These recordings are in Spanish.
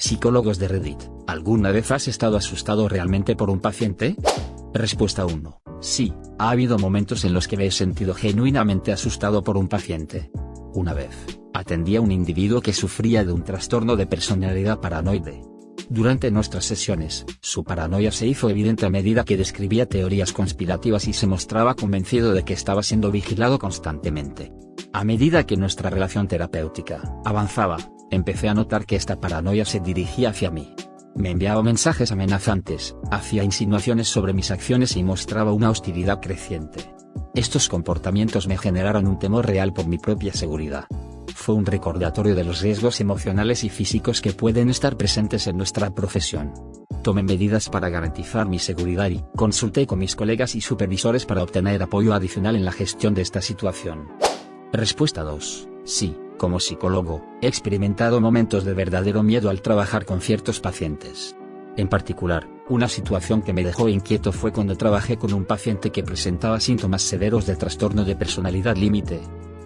Psicólogos de Reddit, ¿alguna vez has estado asustado realmente por un paciente? Respuesta 1. Sí, ha habido momentos en los que me he sentido genuinamente asustado por un paciente. Una vez, atendí a un individuo que sufría de un trastorno de personalidad paranoide. Durante nuestras sesiones, su paranoia se hizo evidente a medida que describía teorías conspirativas y se mostraba convencido de que estaba siendo vigilado constantemente. A medida que nuestra relación terapéutica avanzaba, empecé a notar que esta paranoia se dirigía hacia mí. Me enviaba mensajes amenazantes, hacía insinuaciones sobre mis acciones y mostraba una hostilidad creciente. Estos comportamientos me generaron un temor real por mi propia seguridad. Fue un recordatorio de los riesgos emocionales y físicos que pueden estar presentes en nuestra profesión. Tomé medidas para garantizar mi seguridad y consulté con mis colegas y supervisores para obtener apoyo adicional en la gestión de esta situación. Respuesta 2. Sí, como psicólogo, he experimentado momentos de verdadero miedo al trabajar con ciertos pacientes. En particular, una situación que me dejó inquieto fue cuando trabajé con un paciente que presentaba síntomas severos de trastorno de personalidad límite.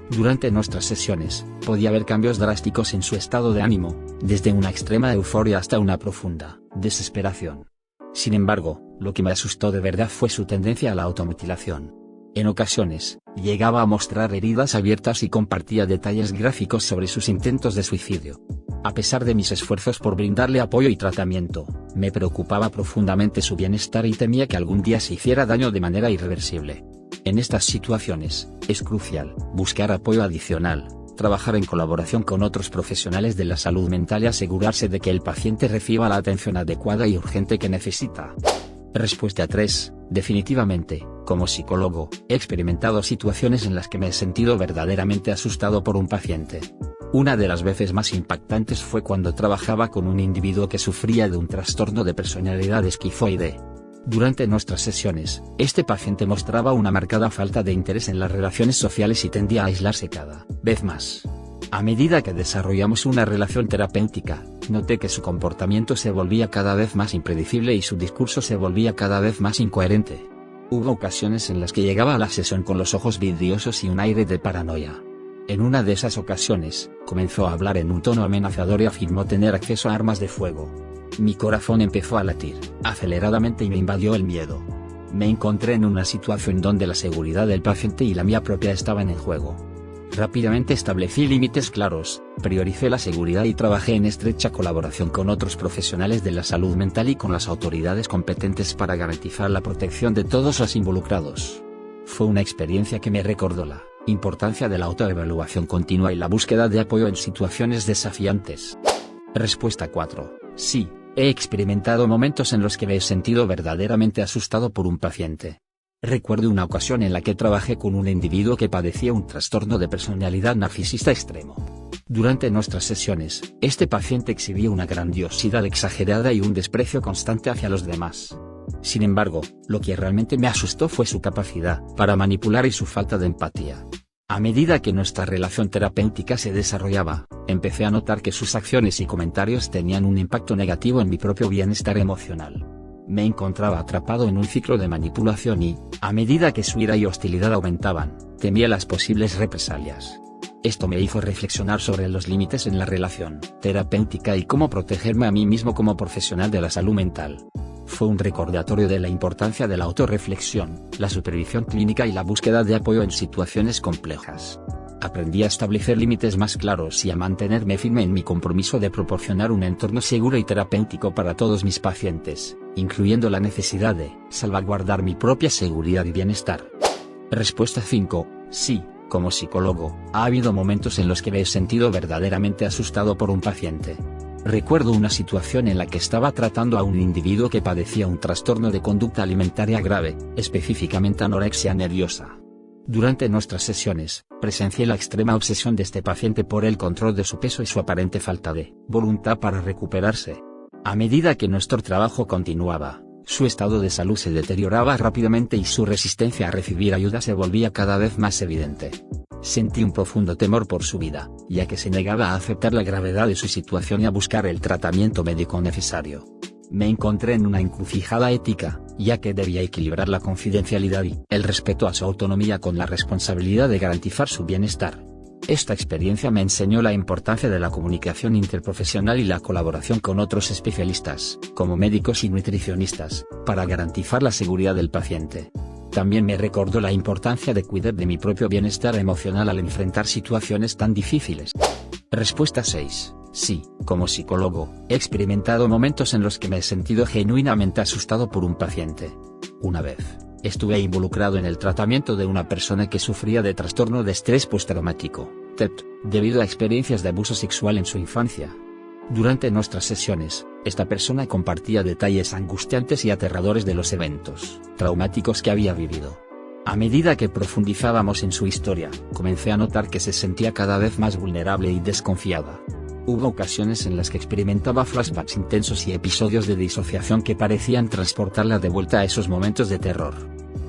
Durante nuestras sesiones, podía haber cambios drásticos en su estado de ánimo, desde una extrema euforia hasta una profunda desesperación. Sin embargo, lo que me asustó de verdad fue su tendencia a la automutilación. En ocasiones, llegaba a mostrar heridas abiertas y compartía detalles gráficos sobre sus intentos de suicidio. A pesar de mis esfuerzos por brindarle apoyo y tratamiento, me preocupaba profundamente su bienestar y temía que algún día se hiciera daño de manera irreversible. En estas situaciones, es crucial buscar apoyo adicional, trabajar en colaboración con otros profesionales de la salud mental y asegurarse de que el paciente reciba la atención adecuada y urgente que necesita. Respuesta 3. Definitivamente, como psicólogo, he experimentado situaciones en las que me he sentido verdaderamente asustado por un paciente. Una de las veces más impactantes fue cuando trabajaba con un individuo que sufría de un trastorno de personalidad esquizoide. Durante nuestras sesiones, este paciente mostraba una marcada falta de interés en las relaciones sociales y tendía a aislarse cada vez más. A medida que desarrollamos una relación terapéutica, noté que su comportamiento se volvía cada vez más impredecible y su discurso se volvía cada vez más incoherente. Hubo ocasiones en las que llegaba a la sesión con los ojos vidriosos y un aire de paranoia. En una de esas ocasiones, comenzó a hablar en un tono amenazador y afirmó tener acceso a armas de fuego. Mi corazón empezó a latir aceleradamente y me invadió el miedo. Me encontré en una situación donde la seguridad del paciente y la mía propia estaban en juego. Rápidamente establecí límites claros, prioricé la seguridad y trabajé en estrecha colaboración con otros profesionales de la salud mental y con las autoridades competentes para garantizar la protección de todos los involucrados. Fue una experiencia que me recordó la importancia de la autoevaluación continua y la búsqueda de apoyo en situaciones desafiantes. Respuesta 4. Sí, he experimentado momentos en los que me he sentido verdaderamente asustado por un paciente. Recuerdo una ocasión en la que trabajé con un individuo que padecía un trastorno de personalidad narcisista extremo. Durante nuestras sesiones, este paciente exhibía una grandiosidad exagerada y un desprecio constante hacia los demás. Sin embargo, lo que realmente me asustó fue su capacidad para manipular y su falta de empatía. A medida que nuestra relación terapéutica se desarrollaba, empecé a notar que sus acciones y comentarios tenían un impacto negativo en mi propio bienestar emocional. Me encontraba atrapado en un ciclo de manipulación y, a medida que su ira y hostilidad aumentaban, temía las posibles represalias. Esto me hizo reflexionar sobre los límites en la relación terapéutica y cómo protegerme a mí mismo como profesional de la salud mental. Fue un recordatorio de la importancia de la autorreflexión, la supervisión clínica y la búsqueda de apoyo en situaciones complejas. Aprendí a establecer límites más claros y a mantenerme firme en mi compromiso de proporcionar un entorno seguro y terapéutico para todos mis pacientes, incluyendo la necesidad de salvaguardar mi propia seguridad y bienestar. Respuesta 5. Sí, como psicólogo, ha habido momentos en los que me he sentido verdaderamente asustado por un paciente. Recuerdo una situación en la que estaba tratando a un individuo que padecía un trastorno de conducta alimentaria grave, específicamente anorexia nerviosa. Durante nuestras sesiones, presencié la extrema obsesión de este paciente por el control de su peso y su aparente falta de voluntad para recuperarse. A medida que nuestro trabajo continuaba, su estado de salud se deterioraba rápidamente y su resistencia a recibir ayuda se volvía cada vez más evidente. Sentí un profundo temor por su vida, ya que se negaba a aceptar la gravedad de su situación y a buscar el tratamiento médico necesario. Me encontré en una encrucijada ética, ya que debía equilibrar la confidencialidad y el respeto a su autonomía con la responsabilidad de garantizar su bienestar. Esta experiencia me enseñó la importancia de la comunicación interprofesional y la colaboración con otros especialistas, como médicos y nutricionistas, para garantizar la seguridad del paciente. También me recordó la importancia de cuidar de mi propio bienestar emocional al enfrentar situaciones tan difíciles. Respuesta 6. Sí, como psicólogo, he experimentado momentos en los que me he sentido genuinamente asustado por un paciente. Una vez, estuve involucrado en el tratamiento de una persona que sufría de trastorno de estrés postraumático, TEP, debido a experiencias de abuso sexual en su infancia. Durante nuestras sesiones, esta persona compartía detalles angustiantes y aterradores de los eventos traumáticos que había vivido. A medida que profundizábamos en su historia, comencé a notar que se sentía cada vez más vulnerable y desconfiada. Hubo ocasiones en las que experimentaba flashbacks intensos y episodios de disociación que parecían transportarla de vuelta a esos momentos de terror.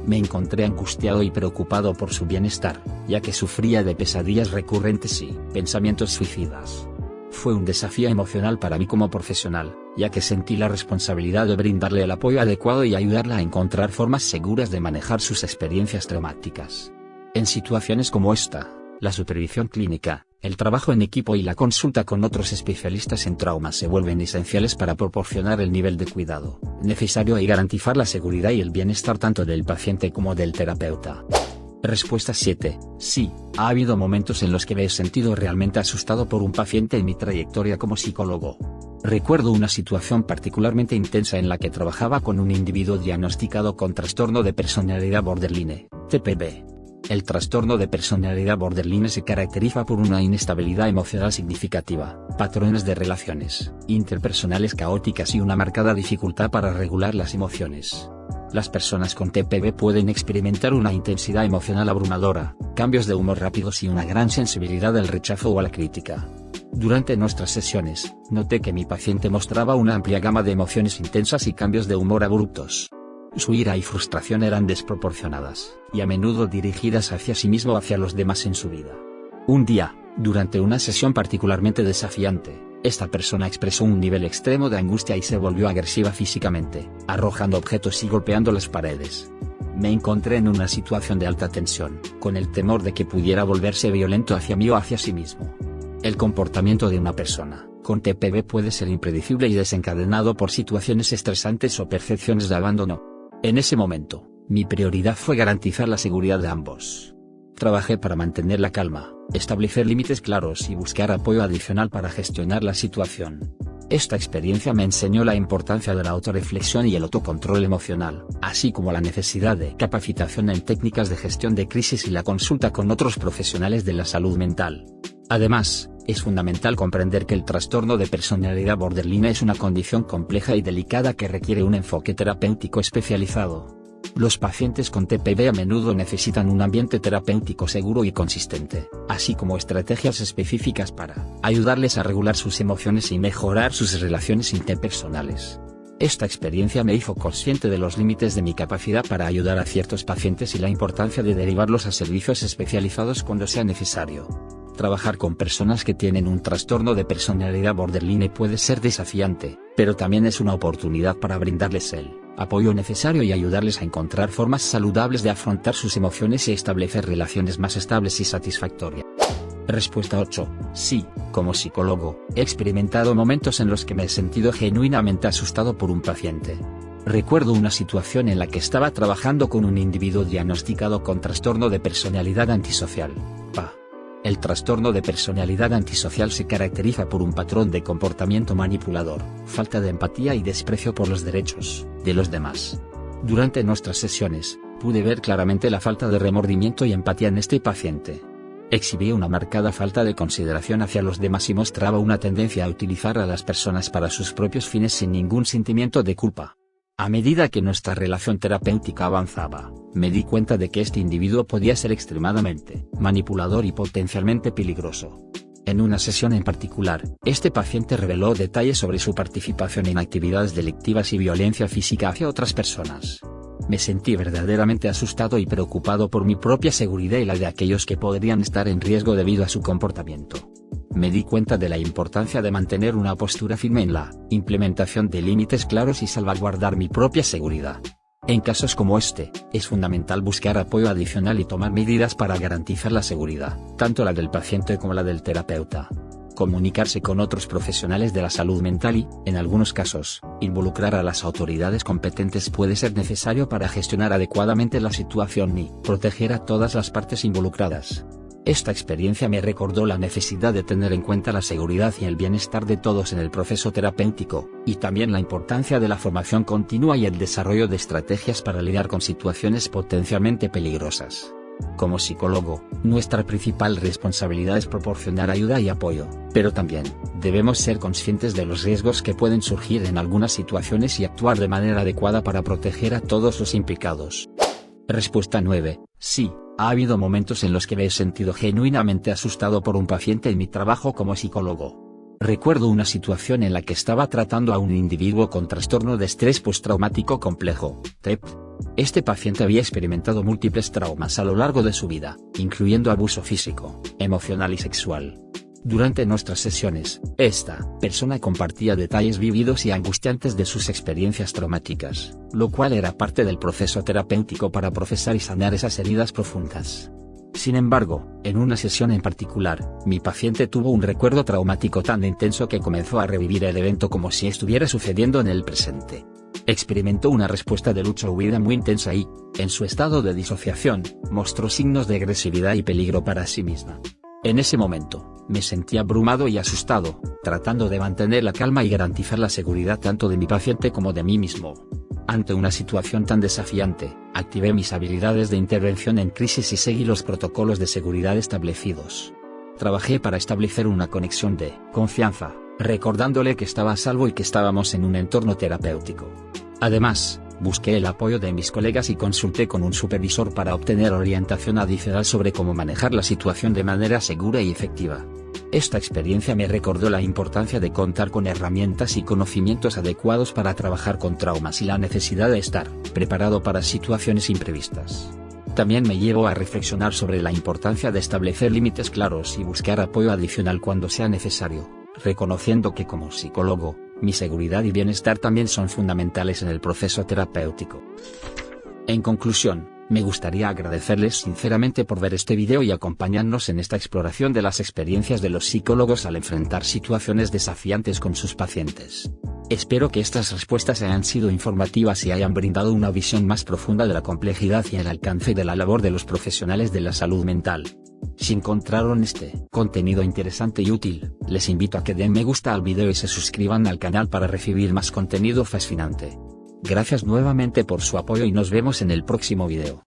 Me encontré angustiado y preocupado por su bienestar, ya que sufría de pesadillas recurrentes y pensamientos suicidas. Fue un desafío emocional para mí como profesional, ya que sentí la responsabilidad de brindarle el apoyo adecuado y ayudarla a encontrar formas seguras de manejar sus experiencias traumáticas. En situaciones como esta, la supervisión clínica, el trabajo en equipo y la consulta con otros especialistas en trauma se vuelven esenciales para proporcionar el nivel de cuidado necesario y garantizar la seguridad y el bienestar tanto del paciente como del terapeuta. Respuesta 7. Sí, ha habido momentos en los que me he sentido realmente asustado por un paciente en mi trayectoria como psicólogo. Recuerdo una situación particularmente intensa en la que trabajaba con un individuo diagnosticado con trastorno de personalidad borderline, TPB. El trastorno de personalidad borderline se caracteriza por una inestabilidad emocional significativa, patrones de relaciones interpersonales caóticas y una marcada dificultad para regular las emociones. Las personas con TPB pueden experimentar una intensidad emocional abrumadora, cambios de humor rápidos y una gran sensibilidad al rechazo o a la crítica. Durante nuestras sesiones, noté que mi paciente mostraba una amplia gama de emociones intensas y cambios de humor abruptos. Su ira y frustración eran desproporcionadas, y a menudo dirigidas hacia sí mismo o hacia los demás en su vida. Un día, durante una sesión particularmente desafiante, esta persona expresó un nivel extremo de angustia y se volvió agresiva físicamente, arrojando objetos y golpeando las paredes. Me encontré en una situación de alta tensión, con el temor de que pudiera volverse violento hacia mí o hacia sí mismo. El comportamiento de una persona con TPB puede ser impredecible y desencadenado por situaciones estresantes o percepciones de abandono. En ese momento, mi prioridad fue garantizar la seguridad de ambos. Trabajé para mantener la calma, establecer límites claros y buscar apoyo adicional para gestionar la situación. Esta experiencia me enseñó la importancia de la autorreflexión y el autocontrol emocional, así como la necesidad de capacitación en técnicas de gestión de crisis y la consulta con otros profesionales de la salud mental. Además, es fundamental comprender que el trastorno de personalidad borderline es una condición compleja y delicada que requiere un enfoque terapéutico especializado. Los pacientes con TPB a menudo necesitan un ambiente terapéutico seguro y consistente, así como estrategias específicas para ayudarles a regular sus emociones y mejorar sus relaciones interpersonales. Esta experiencia me hizo consciente de los límites de mi capacidad para ayudar a ciertos pacientes y la importancia de derivarlos a servicios especializados cuando sea necesario. Trabajar con personas que tienen un trastorno de personalidad borderline puede ser desafiante, pero también es una oportunidad para brindarles el apoyo necesario y ayudarles a encontrar formas saludables de afrontar sus emociones y establecer relaciones más estables y satisfactorias. Respuesta 8. Sí, como psicólogo, he experimentado momentos en los que me he sentido genuinamente asustado por un paciente. Recuerdo una situación en la que estaba trabajando con un individuo diagnosticado con trastorno de personalidad antisocial, PA. El trastorno de personalidad antisocial se caracteriza por un patrón de comportamiento manipulador, falta de empatía y desprecio por los derechos de los demás. Durante nuestras sesiones, pude ver claramente la falta de remordimiento y empatía en este paciente. Exhibía una marcada falta de consideración hacia los demás y mostraba una tendencia a utilizar a las personas para sus propios fines sin ningún sentimiento de culpa. A medida que nuestra relación terapéutica avanzaba, me di cuenta de que este individuo podía ser extremadamente manipulador y potencialmente peligroso. En una sesión en particular, este paciente reveló detalles sobre su participación en actividades delictivas y violencia física hacia otras personas. Me sentí verdaderamente asustado y preocupado por mi propia seguridad y la de aquellos que podrían estar en riesgo debido a su comportamiento. Me di cuenta de la importancia de mantener una postura firme en la implementación de límites claros y salvaguardar mi propia seguridad. En casos como este, es fundamental buscar apoyo adicional y tomar medidas para garantizar la seguridad, tanto la del paciente como la del terapeuta. Comunicarse con otros profesionales de la salud mental y, en algunos casos, involucrar a las autoridades competentes puede ser necesario para gestionar adecuadamente la situación y proteger a todas las partes involucradas. Esta experiencia me recordó la necesidad de tener en cuenta la seguridad y el bienestar de todos en el proceso terapéutico, y también la importancia de la formación continua y el desarrollo de estrategias para lidiar con situaciones potencialmente peligrosas. Como psicólogo, nuestra principal responsabilidad es proporcionar ayuda y apoyo, pero también, debemos ser conscientes de los riesgos que pueden surgir en algunas situaciones y actuar de manera adecuada para proteger a todos los implicados. Respuesta 9. Sí, ha habido momentos en los que me he sentido genuinamente asustado por un paciente en mi trabajo como psicólogo. Recuerdo una situación en la que estaba tratando a un individuo con trastorno de estrés postraumático complejo, TEP. Este paciente había experimentado múltiples traumas a lo largo de su vida, incluyendo abuso físico, emocional y sexual. Durante nuestras sesiones, esta persona compartía detalles vividos y angustiantes de sus experiencias traumáticas, lo cual era parte del proceso terapéutico para procesar y sanar esas heridas profundas. Sin embargo, en una sesión en particular, mi paciente tuvo un recuerdo traumático tan intenso que comenzó a revivir el evento como si estuviera sucediendo en el presente. Experimentó una respuesta de lucha o huida muy intensa y, en su estado de disociación, mostró signos de agresividad y peligro para sí misma. En ese momento, me sentí abrumado y asustado, tratando de mantener la calma y garantizar la seguridad tanto de mi paciente como de mí mismo. Ante una situación tan desafiante, activé mis habilidades de intervención en crisis y seguí los protocolos de seguridad establecidos. Trabajé para establecer una conexión de confianza, recordándole que estaba a salvo y que estábamos en un entorno terapéutico. Además, busqué el apoyo de mis colegas y consulté con un supervisor para obtener orientación adicional sobre cómo manejar la situación de manera segura y efectiva. Esta experiencia me recordó la importancia de contar con herramientas y conocimientos adecuados para trabajar con traumas y la necesidad de estar preparado para situaciones imprevistas. También me llevó a reflexionar sobre la importancia de establecer límites claros y buscar apoyo adicional cuando sea necesario, reconociendo que como psicólogo, mi seguridad y bienestar también son fundamentales en el proceso terapéutico. En conclusión, me gustaría agradecerles sinceramente por ver este video y acompañarnos en esta exploración de las experiencias de los psicólogos al enfrentar situaciones desafiantes con sus pacientes. Espero que estas respuestas hayan sido informativas y hayan brindado una visión más profunda de la complejidad y el alcance de la labor de los profesionales de la salud mental. Si encontraron este contenido interesante y útil, les invito a que den me gusta al video y se suscriban al canal para recibir más contenido fascinante. Gracias nuevamente por su apoyo y nos vemos en el próximo video.